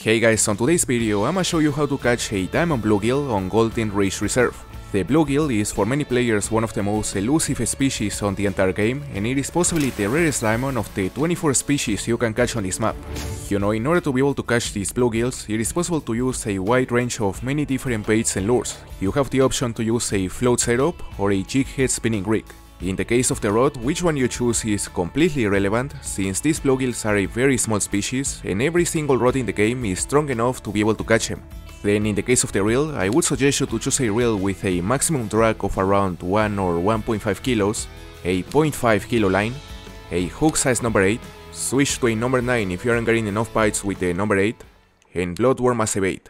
Hey guys, on today's video I'ma show you how to catch a Diamond Bluegill on Golden Ridge Reserve. The bluegill is for many players one of the most elusive species on the entire game, and it is possibly the rarest diamond of the 24 species you can catch on this map. You know, in order to be able to catch these bluegills, it is possible to use a wide range of many different baits and lures. You have the option to use a float setup or a jig head spinning rig. In the case of the rod, which one you choose is completely irrelevant, since these bluegills are a very small species and every single rod in the game is strong enough to be able to catch them. Then in the case of the reel, I would suggest you to choose a reel with a maximum drag of around 1 or 1.5 kilos, a 0.5 kilo line, a hook size number 8, switch to a number 9 if you aren't getting enough bites with the number 8, and bloodworm as a bait.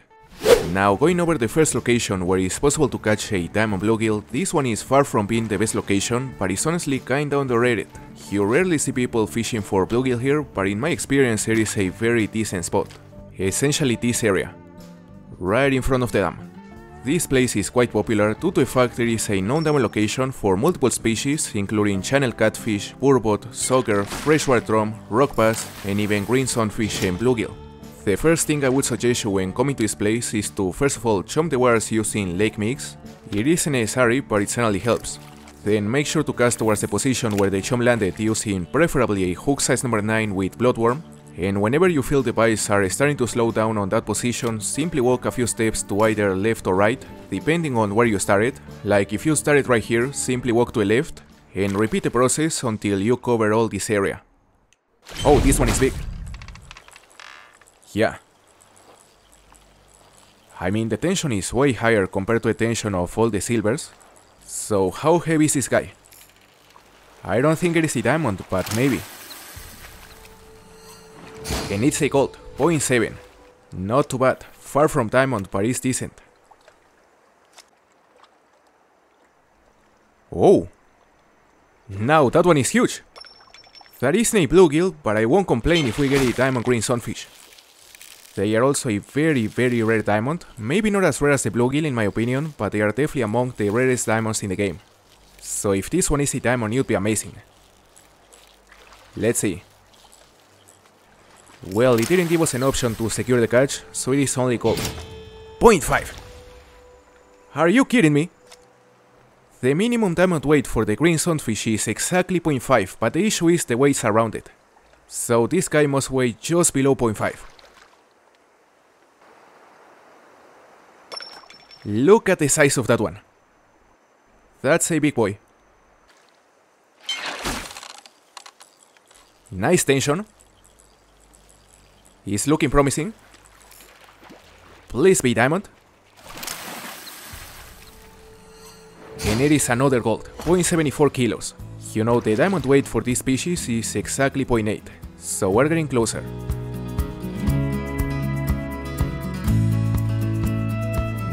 Now, going over the first location where it's possible to catch a diamond bluegill, this one is far from being the best location, but it's honestly kinda underrated. You rarely see people fishing for bluegill here, but in my experience it is a very decent spot. Essentially this area, right in front of the dam. This place is quite popular due to the fact there is a known diamond location for multiple species, including channel catfish, burbot, sucker, freshwater drum, rock bass, and even green sunfish and bluegill. The first thing I would suggest you when coming to this place is to first of all chum the waters using lake mix. It isn't necessary, but it certainly helps. Then make sure to cast towards the position where the chum landed using preferably a hook size number 9 with bloodworm, and whenever you feel the bites are starting to slow down on that position, simply walk a few steps to either left or right, depending on where you started. Like if you started right here, simply walk to the left, and repeat the process until you cover all this area. Oh, this one is big. Yeah. I mean, the tension is way higher compared to the tension of all the silvers. So how heavy is this guy? I don't think it is a diamond, but maybe. And it's a gold, 0.7. Not too bad, far from diamond, but it's decent. Oh! Now that one is huge! That isn't a bluegill, but I won't complain if we get a diamond green sunfish. They are also a very rare diamond, maybe not as rare as the bluegill in my opinion, but they are definitely among the rarest diamonds in the game. So if this one is a diamond, it would be amazing. Let's see. Well, it didn't give us an option to secure the catch, so it is only gold. 0.5! Are you kidding me? The minimum diamond weight for the green sunfish is exactly 0.5, but the issue is the weights around it. So this guy must weigh just below 0.5. Look at the size of that one. That's a big boy. Nice tension. He's looking promising. Please be diamond. And it is another gold, 0.74 kilos. You know, the diamond weight for this species is exactly 0.8, so we're getting closer.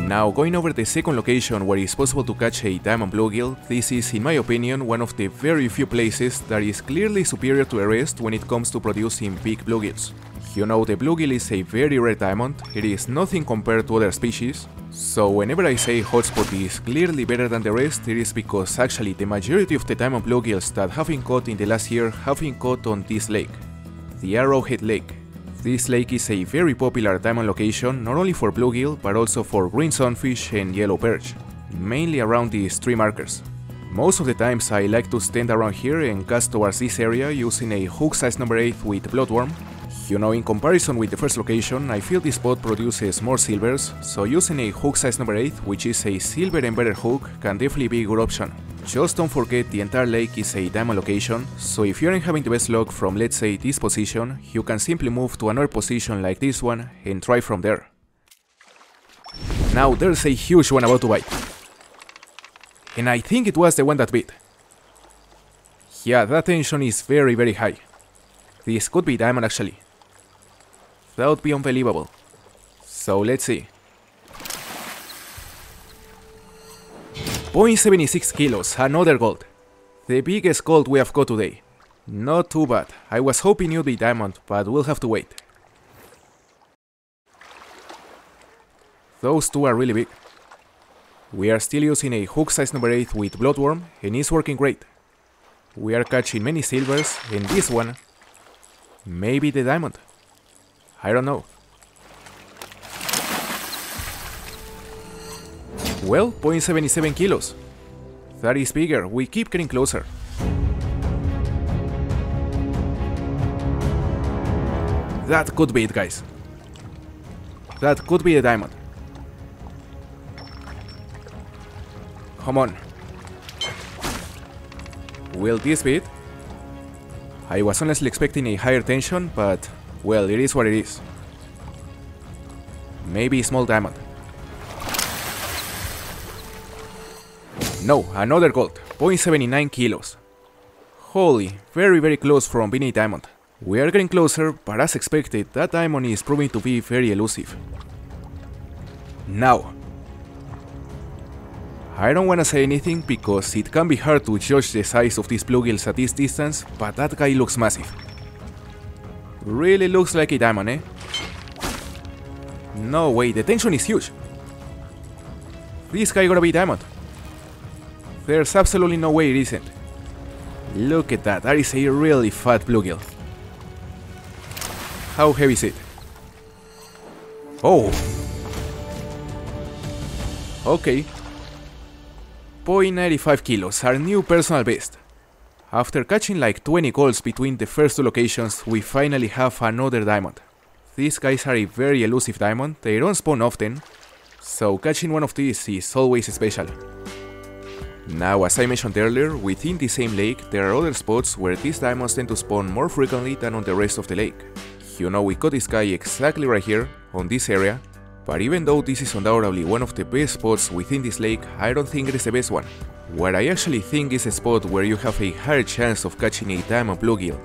Now, going over the second location where it's possible to catch a diamond bluegill, this is, in my opinion, one of the very few places that is clearly superior to the rest when it comes to producing big bluegills. You know, the bluegill is a very rare diamond, it is nothing compared to other species, so whenever I say HOTSPOT is clearly better than the rest, it is because actually the majority of the diamond bluegills that have been caught in the last year have been caught on this lake, the Arrowhead Lake. This lake is a very popular diamond location, not only for bluegill, but also for green sunfish and yellow perch, mainly around these 3 markers. Most of the times I like to stand around here and cast towards this area using a hook size number 8 with bloodworm. You know, in comparison with the first location, I feel this spot produces more silvers, so using a hook size number 8, which is a silver embedded hook, can definitely be a good option. Just don't forget the entire lake is a diamond location, so if you aren't having the best luck from, let's say, this position, you can simply move to another position like this one and try from there. Now there's a huge one about to bite. And I think it was the one that bit. Yeah, that tension is very high. This could be diamond actually. That would be unbelievable. So let's see. 0.76 kilos, another gold. The biggest gold we have got today. Not too bad. I was hoping it would be diamond, but we'll have to wait. Those two are really big. We are still using a hook size number 8 with bloodworm, and it's working great. We are catching many silvers, and this one, maybe the diamond. I don't know. Well, 0.77 kilos. That is bigger, we keep getting closer. That could be it, guys. That could be a diamond. Come on. Will this be it? I was honestly expecting a higher tension, but well, it is what it is. Maybe a small diamond. No, another gold, 0.79 kilos. Holy, very close from being a diamond. We are getting closer, but as expected, that diamond is proving to be very elusive. Now. I don't wanna say anything because it can be hard to judge the size of these bluegills at this distance, but that guy looks massive. Really looks like a diamond, eh? No way, the tension is huge. This guy gotta be diamond. There's absolutely no way it isn't. Look at that, that is a really fat bluegill. How heavy is it? Oh! Okay. 0.95 kilos, our new personal best. After catching like 20 golds between the first two locations, we finally have another diamond. These guys are a very elusive diamond, they don't spawn often, so catching one of these is always special. Now, as I mentioned earlier, within the same lake, there are other spots where these diamonds tend to spawn more frequently than on the rest of the lake. You know, we caught this guy exactly right here, on this area, but even though this is undoubtedly one of the best spots within this lake, I don't think it is the best one. What I actually think is a spot where you have a higher chance of catching a diamond bluegill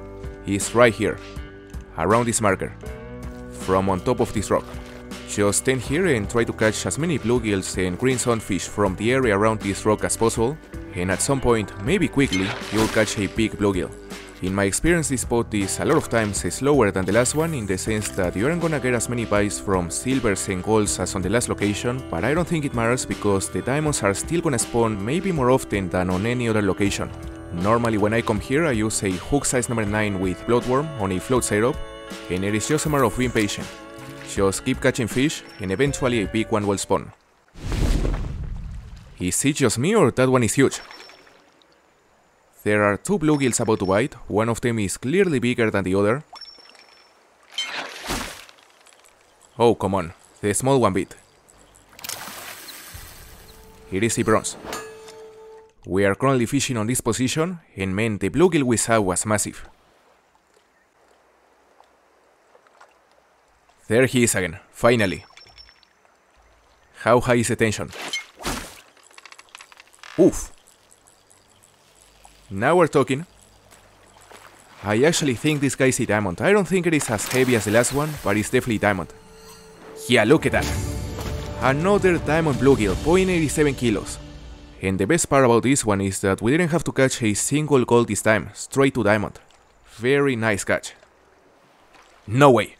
is right here, around this marker, from on top of this rock. Just stand here and try to catch as many bluegills and green sunfish from the area around this rock as possible, and at some point, maybe quickly, you'll catch a big bluegill. In my experience, this spot is a lot of times slower than the last one in the sense that you aren't gonna get as many bites from silvers and golds as on the last location, but I don't think it matters because the diamonds are still gonna spawn maybe more often than on any other location. Normally when I come here I use a hook size number 9 with bloodworm on a float setup, and it is just a matter of being patient. Just keep catching fish and eventually a big one will spawn. Is it just me or that one is huge? There are two bluegills about to bite, one of them is clearly bigger than the other. Oh come on, the small one bit. It is a bronze. We are currently fishing on this position, and man, the bluegill we saw was massive. There he is again, finally. How high is the tension? Oof! Now we're talking. I actually think this guy is a diamond. I don't think it is as heavy as the last one, but it's definitely diamond. Yeah, look at that! Another diamond bluegill, 0.87 kilos. And the best part about this one is that we didn't have to catch a single gold this time, straight to diamond. Very nice catch. No way!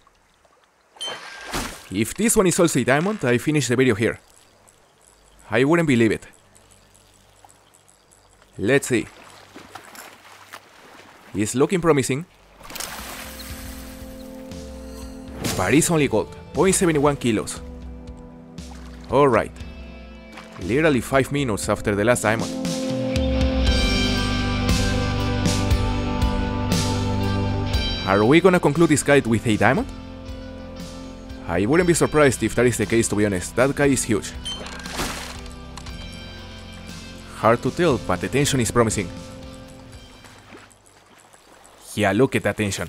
If this one is also a diamond, I finish the video here. I wouldn't believe it. Let's see. It's looking promising. But it's only gold, 0.71 kilos. Alright. Literally 5 minutes after the last diamond. Are we gonna conclude this guide with a diamond? I wouldn't be surprised if that is the case, to be honest. That guy is huge. Hard to tell, but the tension is promising. Yeah, look at that tension.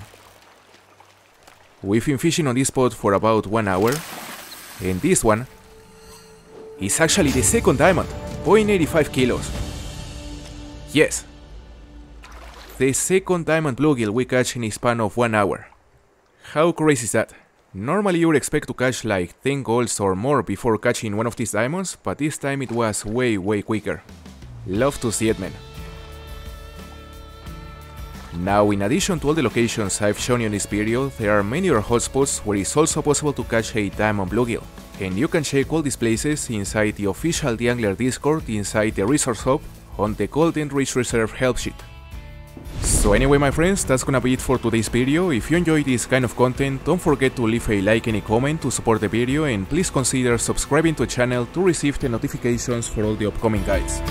We've been fishing on this spot for about 1 hour, and this one is actually the second diamond, 0.85 kilos. Yes, the second diamond bluegill we catch in a span of 1 hour. How crazy is that? Normally you would expect to catch like 10 golds or more before catching one of these diamonds, but this time it was way quicker. Love to see it, man. Now, in addition to all the locations I've shown you in this video, there are many other hotspots where it's also possible to catch a diamond bluegill, and you can check all these places inside the official theAngler Discord inside the resource hub on the Golden Reach Reserve help sheet. So anyway my friends, that's gonna be it for today's video. If you enjoyed this kind of content, don't forget to leave a like and a comment to support the video, and please consider subscribing to the channel to receive the notifications for all the upcoming guides.